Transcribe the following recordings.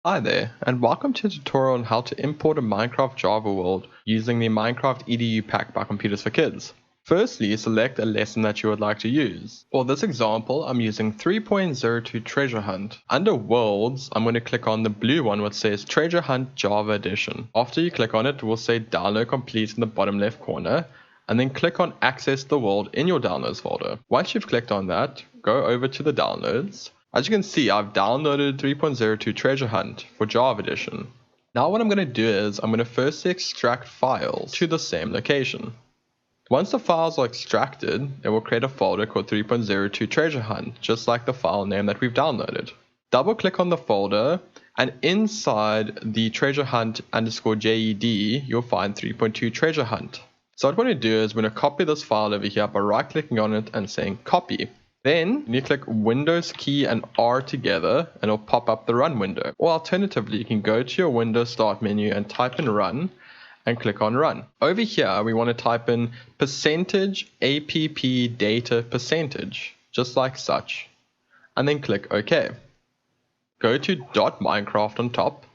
Hi there, and welcome to a tutorial on how to import a Minecraft Java world using the Minecraft EDU pack by Computers for Kids. Firstly, select a lesson that you would like to use. For this example, I'm using 3.02 Treasure Hunt. Under Worlds, I'm going to click on the blue one which says Treasure Hunt Java Edition. After you click on it, it will say Download Complete in the bottom left corner, and then click on Access the World in your Downloads folder. Once you've clicked on that, go over to the Downloads. As you can see, I've downloaded 3.02 Treasure Hunt for Java Edition. Now what I'm going to do is I'm going to first extract files to the same location. Once the files are extracted, it will create a folder called 3.02 Treasure Hunt, just like the file name that we've downloaded. Double click on the folder, and inside the treasure hunt _JED, you'll find 3.2 Treasure Hunt. So what we're going to do is we're going to copy this file over here by right clicking on it and saying copy. Then you click Windows key and R together and it'll pop up the run window. Or alternatively, you can go to your Windows start menu and type in run and click on run. Over here, we want to type in %app data %, just like such, and then click OK. Go to .minecraft on top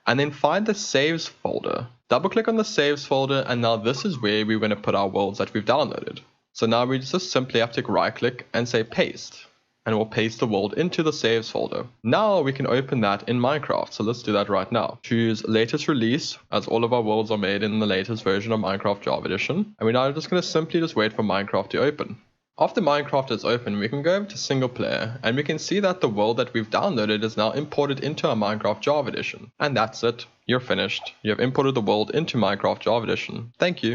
and then find the saves folder. Double click on the saves folder, and now this is where we're going to put our worlds that we've downloaded. So now we just simply have to right click and say paste, and we'll paste the world into the saves folder. Now we can open that in Minecraft, so let's do that right now. Choose latest release, as all of our worlds are made in the latest version of Minecraft Java Edition, and we're now just going to simply just wait for Minecraft to open. After Minecraft is open, we can go over to single player, and we can see that the world that we've downloaded is now imported into our Minecraft Java Edition. And that's it, you're finished. You have imported the world into Minecraft Java Edition. Thank you.